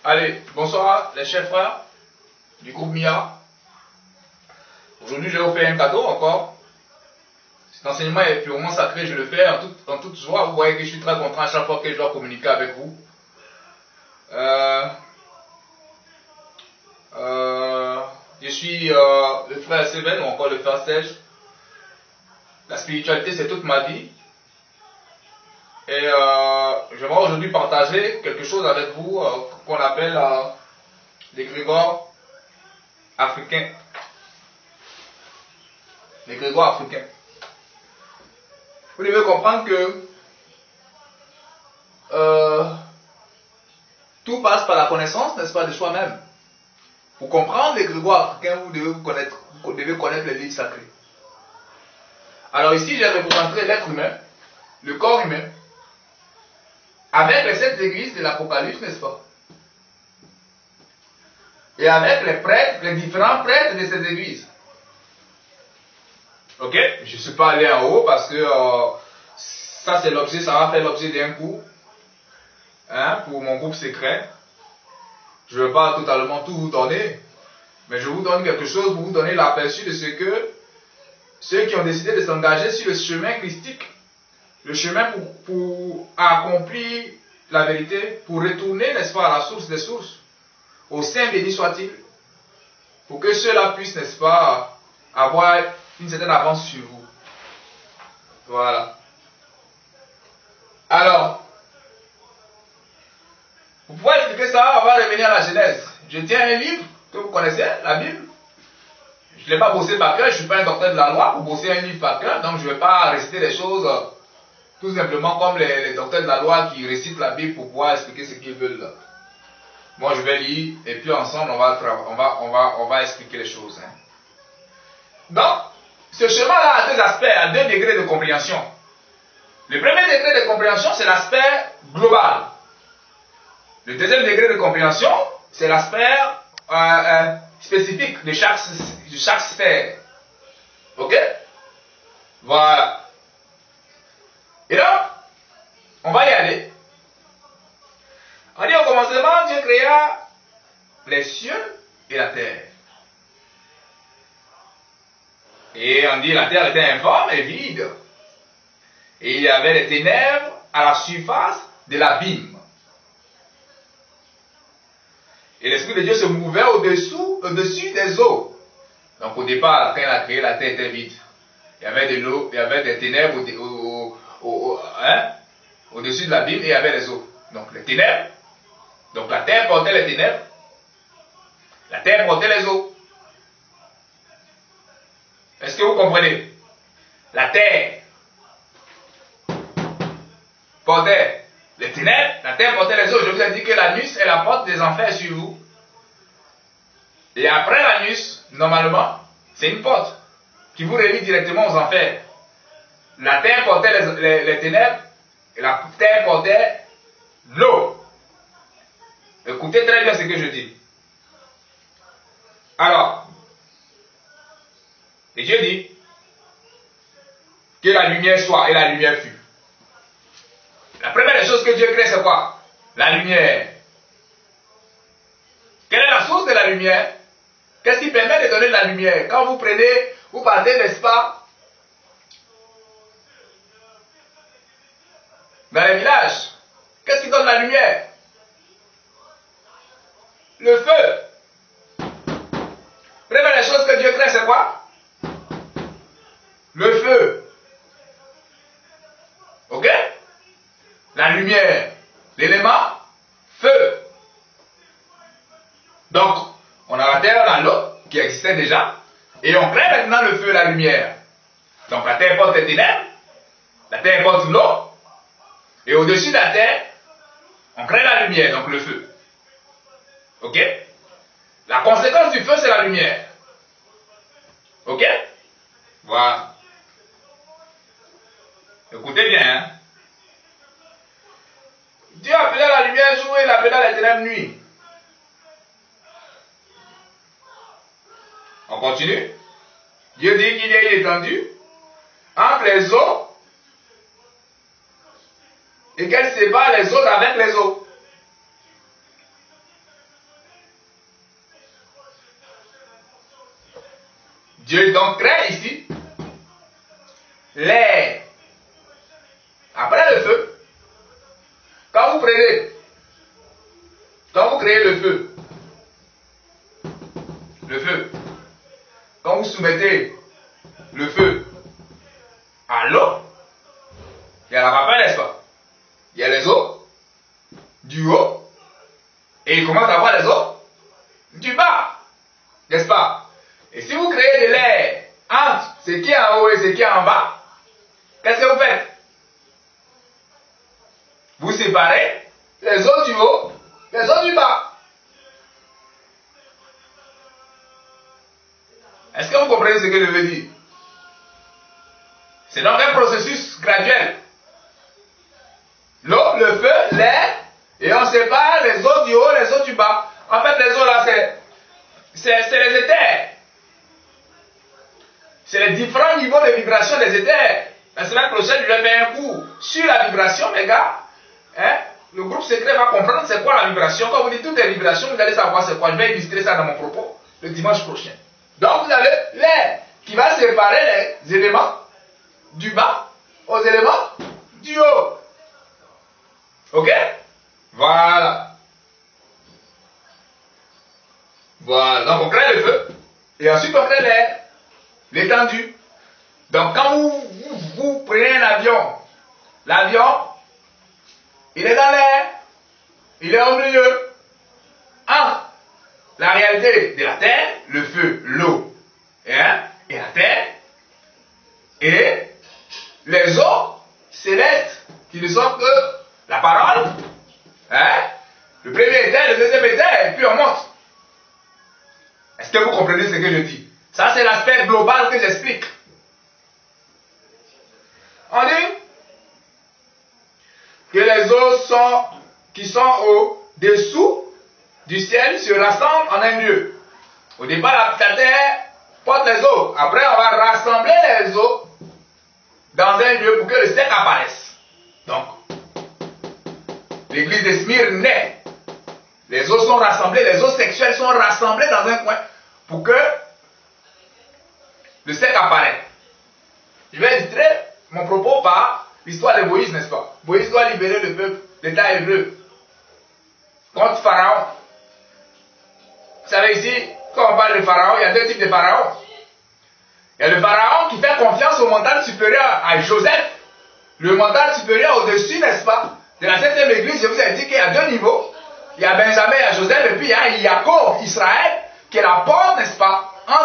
Allez, bonsoir les chers frères du groupe MIA. Aujourd'hui, je vais vous faire un cadeau encore. Cet enseignement est purement sacré, je le fais en toute joie. Vous voyez que je suis très content à chaque fois que je dois communiquer avec vous. Je suis le frère Seven ou encore le frère Serge. La spiritualité, c'est toute ma vie. Et j'aimerais aujourd'hui partager quelque chose avec vous qu'on appelle l'égrégore africain. L'égrégore africain. Vous devez comprendre que tout passe par la connaissance, n'est-ce pas, de soi-même. Pour comprendre l'égrégore africain, vous devez connaître les livres sacrés. Alors ici, j'ai représenté l'être humain, le corps humain, avec les 7 églises de l'Apocalypse, n'est-ce pas? Et avec les prêtres, les différents prêtres de ces églises. Ok? Je ne suis pas allé en haut parce que ça c'est l'objet, ça va faire l'objet d'un cours. Hein, pour mon groupe secret. Je ne vais pas totalement tout vous donner. Mais je vous donne quelque chose pour vous donner l'aperçu de ce que ceux qui ont décidé de s'engager sur le chemin christique, le chemin pour accomplir la vérité, pour retourner, n'est-ce pas, à la source des sources, au Saint béni soit-il, pour que ceux-là puissent, n'est-ce pas, avoir une certaine avance sur vous. Voilà. Alors, pour pouvoir expliquer ça, on va revenir à la Genèse. Je tiens un livre que vous connaissez, la Bible. Je ne l'ai pas bossé par cœur, je ne suis pas un docteur de la loi pour bosser un livre par cœur, donc je ne vais pas réciter des choses tout simplement comme les docteurs de la loi qui récitent la Bible pour pouvoir expliquer ce qu'ils veulent. Moi, je vais lire et puis ensemble, on va expliquer les choses. Hein. Donc, ce chemin-là a deux aspects, a 2 degrés de compréhension. Le premier degré de compréhension, c'est l'aspect global. Le deuxième degré de compréhension, c'est l'aspect spécifique de chaque sphère. Ok? Voilà. Et donc, on va y aller. On dit au commencement, Dieu créa les cieux et la terre. Et on dit la terre était informe et vide. Et il y avait des ténèbres à la surface de l'abîme. Et l'Esprit de Dieu se mouvait au-dessus des eaux. Donc au départ, quand il a créé, la terre était vide. Il y avait de l'eau, il y avait des ténèbres au-dessus de l'abîme et il y avait les eaux. Donc les ténèbres. Donc la terre portait les ténèbres. La terre portait les eaux. Est-ce que vous comprenez? La terre portait les ténèbres, la terre portait les eaux. Je vous ai dit que l'anus est la porte des enfers sur vous. Et après l'anus, normalement, c'est une porte qui vous relie directement aux enfers. La terre portait les ténèbres et la terre portait l'eau. Écoutez très bien ce que je dis. Alors, et Dieu dit que la lumière soit et la lumière fut. La première des choses que Dieu crée, c'est quoi? La lumière. Quelle est la source de la lumière? Qu'est-ce qui permet de donner de la lumière? Quand vous prenez, vous partez, n'est-ce pas, dans les villages, qu'est-ce qui donne la lumière? Le feu. Première des choses que Dieu crée, c'est quoi? Le feu. Ok? La lumière. L'élément feu. Donc, on a la terre, on a l'eau qui existait déjà. Et on crée maintenant le feu et la lumière. Donc la terre porte les ténèbres. La terre porte l'eau. Et au-dessus de la terre, on crée la lumière, donc le feu. Ok? La conséquence du feu, c'est la lumière. Ok? Voilà. Écoutez bien. Hein? Dieu appelait la lumière jour et il appelait les ténèbres nuit. On continue. Dieu dit qu'il y a une étendue entre les eaux et qu'elle sépare les eaux avec les eaux. Dieu donc crée ici l'air. Après le feu, quand vous créez le feu, quand vous soumettez le feu à l'eau, il y a la vapeur, n'est-ce pas? Il y a les eaux du haut et il commence à avoir les eaux du bas, n'est-ce pas? Et si vous créez de l'air entre ce qui est en haut et ce qui est en bas, qu'est-ce que vous faites? Vous séparez les eaux du haut, les eaux du bas. Est-ce que vous comprenez ce que je veux dire? C'est donc un processus graduel. L'eau, le feu, l'air, et on sépare les eaux du haut, les eaux du bas. En fait, les eaux là, c'est les éthers. C'est les différents niveaux de vibration des éthers. La semaine prochaine, je vais faire un cours sur la vibration, mes gars. Hein? Le groupe secret va comprendre c'est quoi la vibration. Quand vous dites toutes les vibrations, vous allez savoir c'est quoi. Je vais illustrer ça dans mon propos le dimanche prochain. Donc, vous avez l'air qui va séparer les éléments du bas aux éléments du haut. Ok? Voilà. Voilà. Donc, on crée le feu. Et ensuite, on crée l'air. L'étendue. Donc, quand vous prenez un avion, l'avion, il est dans l'air. Il est au milieu. Entre la réalité de la terre, le feu, l'eau, et la terre, et les eaux célestes qui ne sont que la parole, le premier éther, le deuxième éther, et puis on monte. Est-ce que vous comprenez ce que je dis? Ça, c'est l'aspect global que j'explique. On dit que les eaux qui sont au-dessous du ciel se rassemblent en un lieu. Au départ, la terre porte les eaux. Après, on va rassembler les eaux dans un lieu pour que le steak apparaisse. Donc, l'église de Smyrne naît. Les eaux sont rassemblées, les eaux sexuelles sont rassemblées dans un coin pour que le steak apparaisse. Je vais illustrer mon propos par l'histoire de Moïse, n'est-ce pas? Moïse doit libérer le peuple, l'État hébreu, contre Pharaon. Vous savez ici, quand on parle de Pharaon, il y a deux types de Pharaon. Il y a le Pharaon qui fait confiance au mental supérieur à Joseph. Le mental supérieur au-dessus, n'est-ce pas? De la 7e église, je vous ai dit qu'il y a deux niveaux. Il y a Benjamin, il y a Joseph, et puis il y a Jacob, Israël, qui est la porte, n'est-ce pas?